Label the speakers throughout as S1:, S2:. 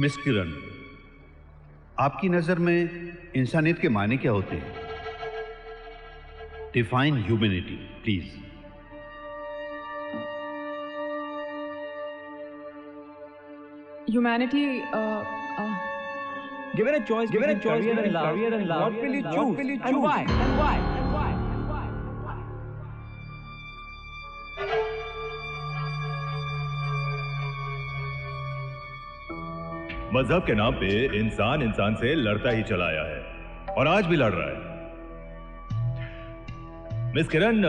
S1: Miss किरण, आपकी नजर में इंसानियत के मायने क्या होते हैं? Define humanity please.
S2: Humanity,
S3: Given a choice between career and love, what will you choose? And why? And why? And why? And why?
S4: मजहब के नाम पे इंसान इंसान से लड़ता ही चला आया है और आज भी लड़ रहा है। मिस किरण,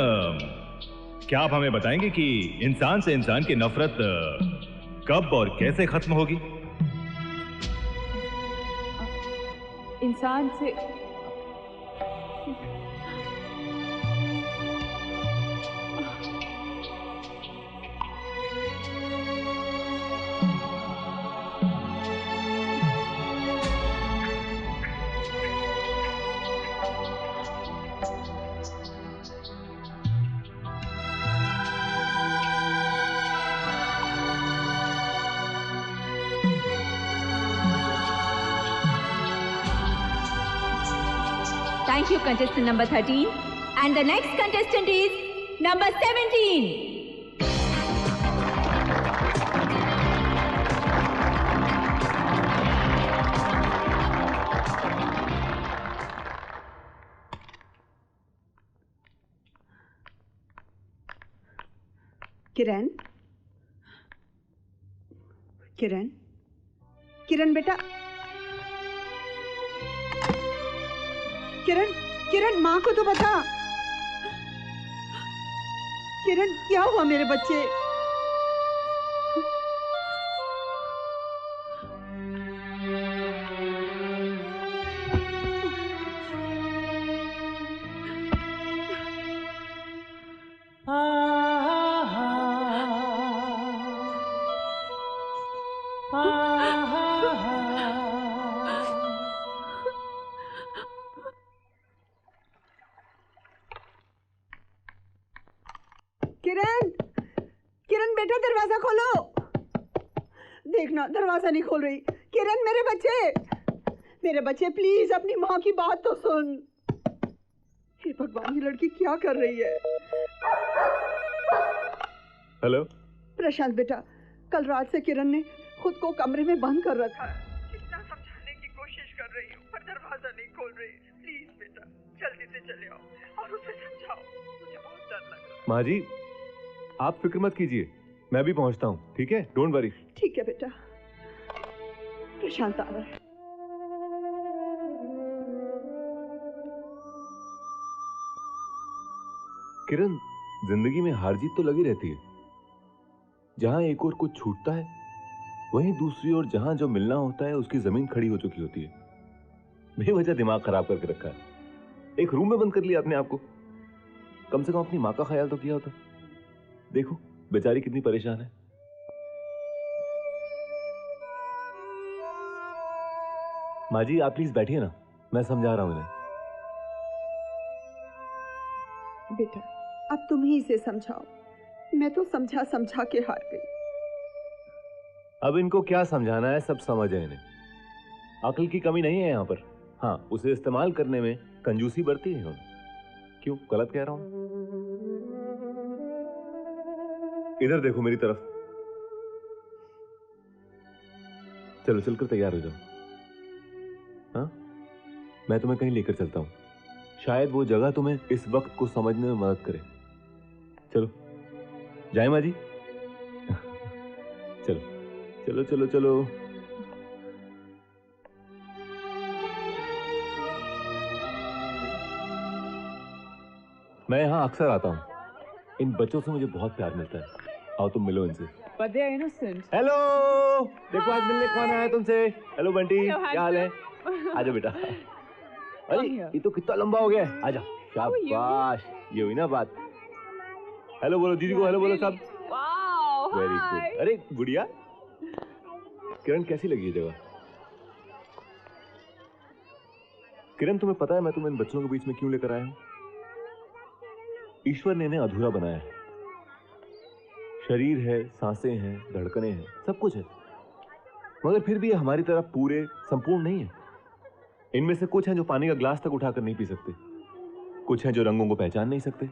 S4: क्या आप हमें बताएंगे कि इंसान से इंसान की नफरत कब और कैसे खत्म होगी?
S2: इंसान से
S5: Thank you, contestant number 13. And the next contestant is number 17.
S6: किरण, किरण, किरण बेटा, किरण, किरण माँ को तो बता। किरण, क्या हुआ मेरे बच्चे? किरण, किरण बेटा दरवाजा खोलो। देखना दरवाजा नहीं खोल रही। किरण मेरे बच्चे प्लीज अपनी माँ की बात तो सुन। हे भगवान, ये लड़की क्या कर रही है?
S4: हेलो
S6: प्रशांत बेटा, कल रात से किरण ने खुद को कमरे में बंद कर रखा है। कितना समझाने की कोशिश कर रही हूँ पर दरवाजा नहीं खोल रही। प्लीज बेटा जल्दी से चले आओ और उसे समझाओ, मुझे बहुत डर लग रहा है।
S7: माँ जी, आप फिक्र मत कीजिए, मैं भी पहुंचता हूँ, ठीक है? Don't worry.
S6: ठीक है बेटा। प्रशांत आ रहा है।
S7: किरण, जिंदगी में हार जीत तो लगी रहती है। जहां एक और कुछ छूटता है, वहीं दूसरी ओर जहां जो मिलना होता है उसकी जमीन खड़ी हो चुकी होती है। बेवजह दिमाग खराब करके रखा है। एक रूम में बंद कर लिया अपने आप को। कम से कम अपनी माँ का ख्याल तो किया होता। देखो बेचारी कितनी परेशान है। माँ जी, आप प्लीज बैठिए ना, मैं समझा रहा हूं इन्हें।
S6: बेटा अब तुम ही इसे समझाओ, मैं तो समझा समझा के हार गई।
S7: अब इनको क्या समझाना है, सब समझ है इन्हें। अक्ल की कमी नहीं है यहाँ पर। हाँ, उसे इस्तेमाल करने में कंजूसी बरती है उन्होंने। क्यों, गलत कह रहा हूं? इधर देखो मेरी तरफ। चलो चलकर तैयार हो जाओ। हाँ, मैं तुम्हें कहीं लेकर चलता हूं। शायद वो जगह तुम्हें इस वक्त को समझने में मदद करे। चलो जाए माँ जी। चलो चलो चलो चलो। मैं यहाँ अक्सर आता हूँ। इन बच्चों से मुझे बहुत प्यार मिलता है। आओ तुम मिलो इनसे।
S2: but they are innocent.
S7: Hello, देखो आज मिलने कौन आया तुमसे। हेलो बंटी, क्या हाल है? आजा बेटा। अरे ये तो कितना लंबा हो गया है। आजा। शाबाश, ये हुई ना बात। हेलो बोलो दीदी को, हेलो बोलो सब।
S2: Wow,
S7: very
S2: hi.
S7: गुड। अरे गुड़िया, किरण कैसी लगी ये जगह? किरण, तुम्हें पता है मैं तुम्हें इन बच्चों के बीच में क्यों लेकर आया हूं? ईश्वर ने इन्हें अधूरा बनाया है। शरीर है, सांसें हैं, धड़कनें हैं, सब कुछ है, मगर फिर भी ये हमारी तरह पूरे संपूर्ण नहीं है। इनमें से कुछ हैं जो पानी का ग्लास तक उठाकर नहीं पी सकते, कुछ हैं जो रंगों को पहचान नहीं सकते,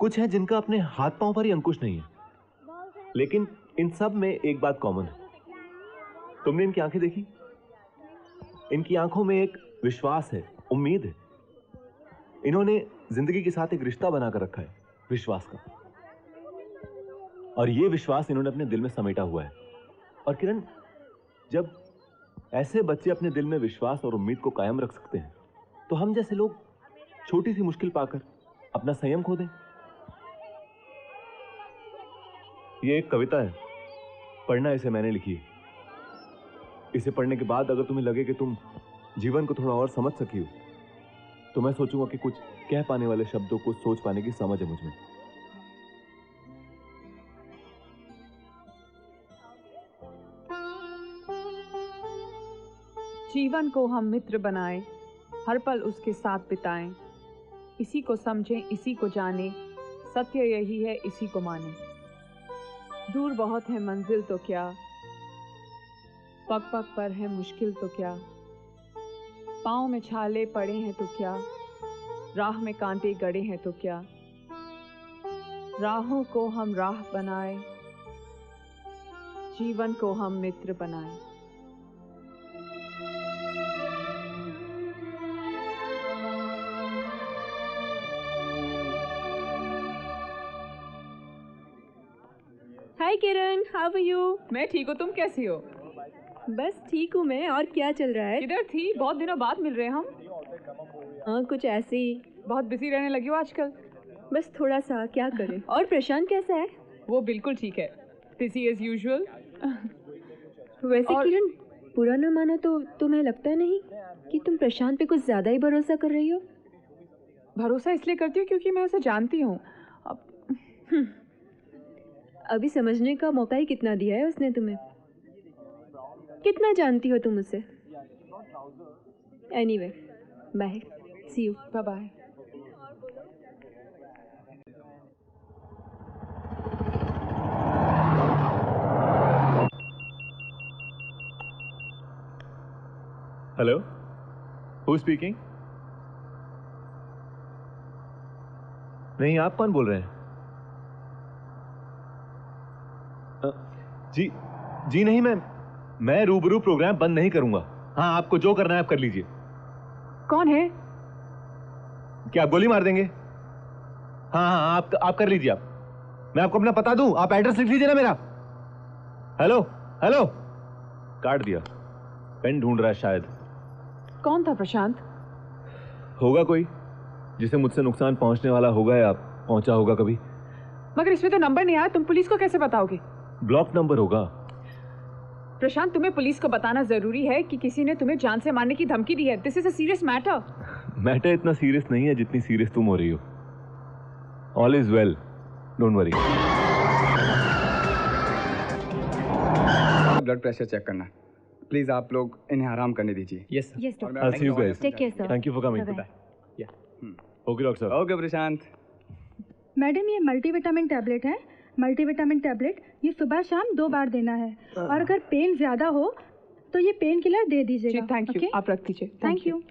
S7: कुछ हैं जिनका अपने हाथ पांव पर ही अंकुश नहीं है। लेकिन इन सब में एक बात कॉमन है। तुमने इनकी आंखें देखी? इनकी आंखों में एक विश्वास है, उम्मीद है। इन्होंने जिंदगी के साथ एक रिश्ता बनाकर रखा है, विश्वास का। और ये विश्वास इन्होंने अपने दिल में समेटा हुआ है। और किरण, जब ऐसे बच्चे अपने दिल में विश्वास और उम्मीद को कायम रख सकते हैं, तो हम जैसे लोग छोटी सी मुश्किल पाकर अपना संयम खो दें। ये एक कविता है, पढ़ना इसे मैंने लिखी है। इसे पढ़ने के बाद अगर तुम्हें लगे कि तुम जीवन को थोड़ा और समझ सकी हो, तो मैं सोचूंगा कि कुछ कह पाने वाले शब्दों को सोच पाने की समझ है मुझ में।
S2: जीवन को हम मित्र बनाएं, हर पल उसके साथ बिताएं, इसी को समझें, इसी को जानें, सत्य यही है, इसी को मानें। दूर बहुत है मंजिल तो क्या, पग पग पर है मुश्किल तो क्या, पाँव में छाले पड़े हैं तो क्या, राह में कांटे गड़े हैं तो क्या, राहों को हम राह बनाएं, जीवन को हम मित्र बनाएं।
S5: हाय किरण, हाउ आर यू?
S2: मैं ठीक हूँ, तुम कैसी हो?
S5: बस ठीक हूँ मैं। और क्या चल रहा है?
S2: किधर थी? बहुत दिनों बाद मिल रहे हैं हम।
S5: हाँ, कुछ ऐसे ही।
S2: बहुत बिजी रहने लगी हो आजकल।
S5: बस थोड़ा सा, क्या करें। और प्रशांत कैसा है?
S2: वो बिल्कुल ठीक है, बिजी एज यूजुअल।
S5: वैसे किरण, बुरा न मानो तो तुम्हें लगता नहीं कि तुम प्रशांत पे कुछ ज्यादा ही भरोसा कर रही हो?
S2: भरोसा इसलिए करती हूँ क्योंकि मैं उसे जानती हूँ।
S5: अभी समझने का मौका ही कितना दिया है उसने तुम्हें। कितना जानती हो तुम उसे? Anyway, bye, see you,
S2: bye bye.
S7: Hello, who speaking? नहीं, आप कौन बोल रहे हैं? जी नहीं, मैं रूबरू प्रोग्राम बंद नहीं करूंगा। हाँ, आपको जो करना है आप कर लीजिए।
S2: कौन है?
S7: क्या आप गोली मार देंगे? हाँ, आप कर लीजिए। आप, मैं आपको अपना पता दूं, आप एड्रेस लिख लीजिए ना मेरा। हेलो, काट दिया। पेन ढूंढ रहा है शायद।
S2: कौन था प्रशांत?
S7: होगा कोई जिसे मुझसे नुकसान पहुंचने वाला होगा या पहुंचा होगा कभी।
S2: मगर इसमें तो नंबर नहीं आया, तुम पुलिस को कैसे बताओगे?
S7: ब्लॉक नंबर होगा।
S2: प्रशांत, तुम्हें पुलिस को बताना जरूरी है कि किसी ने तुम्हें जान से मारने की धमकी दी है। This is a serious matter.
S7: Matter इतना सीरियस नहीं है जितनी सीरियस तुम हो रही हो। All is well, don't worry.
S8: Blood pressure check करना है। प्लीज आप लोग इन्हें आराम करने दीजिए।
S2: Yes doctor.
S7: I'll see you guys.
S5: Take care sir.
S7: Thank you for coming. Okay doctor साहब।
S8: ओके प्रशांत।
S9: मैडम, ये मल्टीविटामिन टैबलेट है। मल्टीविटामिन टैबलेट ये सुबह शाम 2 बार देना है। और अगर पेन ज़्यादा हो तो ये पेन किलर दे दीजिएगा।
S2: थैंक यू, आप रख दीजिए।
S9: Thank you.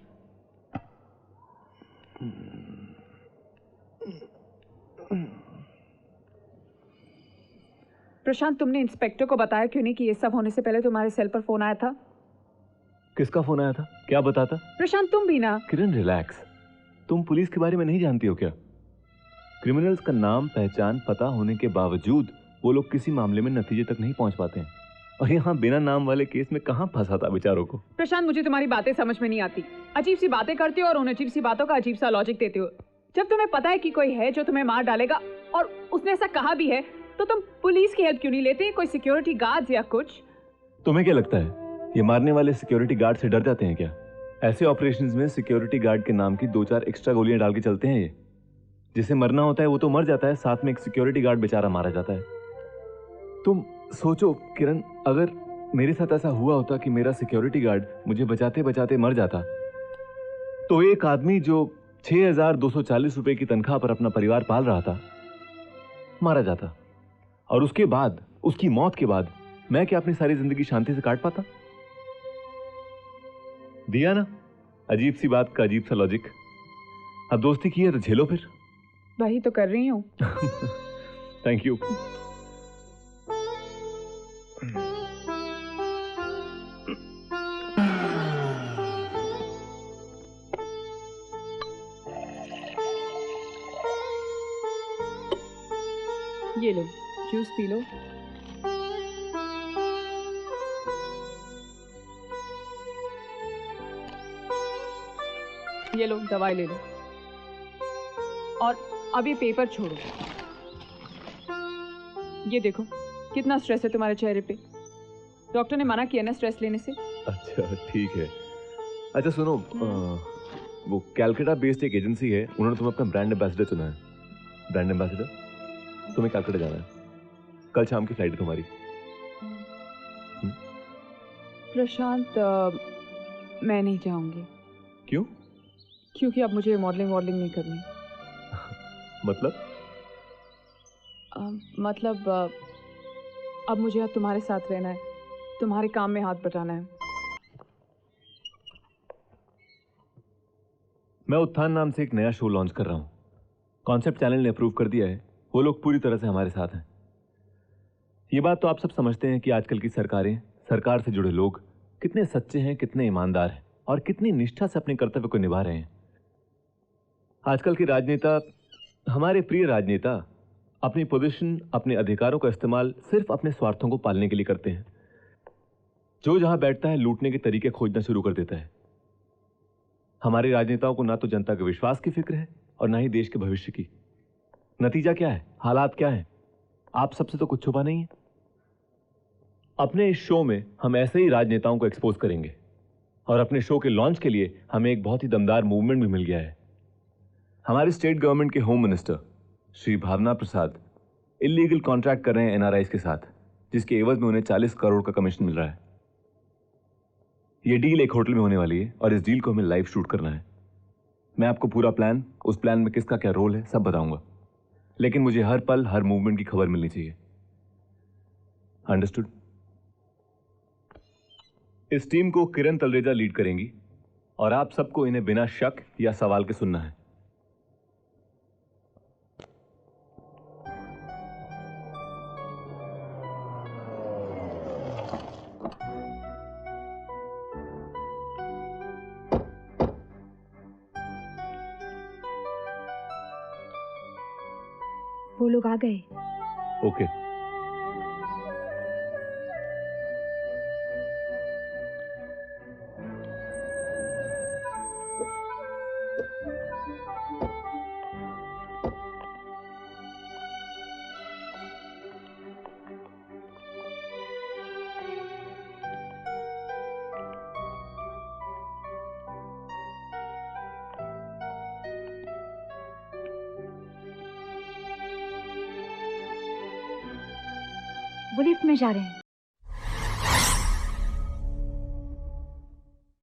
S2: प्रशांत, तुमने इंस्पेक्टर को बताया क्यों नहीं कि ये सब होने से पहले तुम्हारे सेल पर फोन आया था?
S7: किसका फोन आया था? क्या बताता?
S2: प्रशांत, तुम भी ना।
S7: किरण रिलैक्स, तुम पुलिस के बारे में नहीं जानती हो क्या? क्रिमिनल्स का नाम पहचान पता होने के बावजूद वो लोग किसी मामले में नतीजे तक नहीं पहुंच पाते हैं। और यहाँ बिना नाम वाले केस में कहाँ फंसा था बेचारों को।
S2: प्रशांत, मुझे तुम्हारी बातें समझ में नहीं आती। अजीब सी बातें करते हो और उन अजीब सी बातों का अजीब सा लॉजिक देते हो। जब तुम्हें पता है कि कोई है जो तुम्हें मार डालेगा और उसने ऐसा कहा भी है, तो तुम पुलिस की हेल्प क्यों नहीं लेते? कोई सिक्योरिटी गार्ड या कुछ?
S7: तुम्हें क्या लगता है ये मारने वाले सिक्योरिटी गार्ड से डर जाते हैं क्या? ऐसे ऑपरेशंस में सिक्योरिटी गार्ड के नाम की 2-4 एक्स्ट्रा गोलियां डाल के चलते हैं। ये जिसे मरना होता है वो तो मर जाता है, साथ में एक सिक्योरिटी गार्ड बेचारा मारा जाता है। तुम सोचो किरण, अगर मेरे साथ ऐसा हुआ होता कि मेरा सिक्योरिटी गार्ड मुझे बचाते बचाते मर जाता, तो एक आदमी जो 6,240 रुपए की तनख्वाह पर अपना परिवार पाल रहा था मारा जाता। और उसके बाद उसकी मौत के बाद मैं क्या अपनी सारी जिंदगी शांति से काट पाता? दिया ना अजीब सी बात का अजीब सा लॉजिक। अब दोस्ती की है तो झेलो फिर।
S2: वही तो कर रही हूँ।
S7: Thank you.
S2: ये लो जूस पी लो। ये लो दवाई ले लो। और अब ये पेपर छोड़ो। ये देखो कितना स्ट्रेस है तुम्हारे चेहरे पे। डॉक्टर ने मना किया ना स्ट्रेस लेने से।
S7: अच्छा ठीक है। अच्छा सुनो, वो कैलकाटा बेस्ड एक एजेंसी है, उन्होंने तुम्हें अपना ब्रांड एम्बेसडर चुना है। ब्रांड एम्बेसडर तुम्हें कैलकाटा जाना है, कल शाम की फ्लाइट है तुम्हारी।
S2: प्रशांत मैं नहीं जाऊंगी।
S7: क्यों?
S2: क्योंकि अब मुझे मॉडलिंग नहीं करनी। मतलब अब मुझे तुम्हारे साथ रहना है, तुम्हारे काम में हाथ बटाना है।
S7: मैं उत्थान नाम से एक नया शो लॉन्च कर रहा हूं। कॉन्सेप्ट चैनल ने अप्रूव कर दिया है, वो लोग पूरी तरह से हमारे साथ हैं। ये बात तो आप सब समझते हैं कि आजकल की सरकारें, सरकार से जुड़े लोग कितने सच्चे हैं, कितने ईमानदार हैं और कितनी निष्ठा से अपने कर्तव्य को निभा रहे हैं। आजकल के राजनेता, हमारे प्रिय राजनेता, अपनी पोजीशन, अपने अधिकारों का इस्तेमाल सिर्फ अपने स्वार्थों को पालने के लिए करते हैं। जो जहां बैठता है लूटने के तरीके खोजना शुरू कर देता है। हमारे राजनेताओं को ना तो जनता के विश्वास की फिक्र है और ना ही देश के भविष्य की। नतीजा क्या है, हालात क्या है, आप सबसे तो कुछ छुपा नहीं है। अपने इस शो में हम ऐसे ही राजनेताओं को एक्सपोज करेंगे और अपने शो के लॉन्च के लिए हमें एक बहुत ही दमदार मूवमेंट भी मिल गया है। हमारी स्टेट गवर्नमेंट के होम मिनिस्टर श्री भावना प्रसाद इलीगल कॉन्ट्रैक्ट कर रहे हैं एनआरआईज के साथ, जिसके एवज में उन्हें 40 करोड़ का कमीशन मिल रहा है। यह डील एक होटल में होने वाली है और इस डील को हमें लाइव शूट करना है। मैं आपको पूरा प्लान, उस प्लान में किसका क्या रोल है, सब बताऊंगा, लेकिन मुझे हर पल हर मूवमेंट की खबर मिलनी चाहिए। अंडरस्टूड? इस टीम को किरण तलरेजा लीड करेंगी और आप सबको इन्हें बिना शक या सवाल के सुनना है।
S5: वो लोग आ गए।
S7: ओके।
S5: वो लिफ्ट में जा रहे हैं।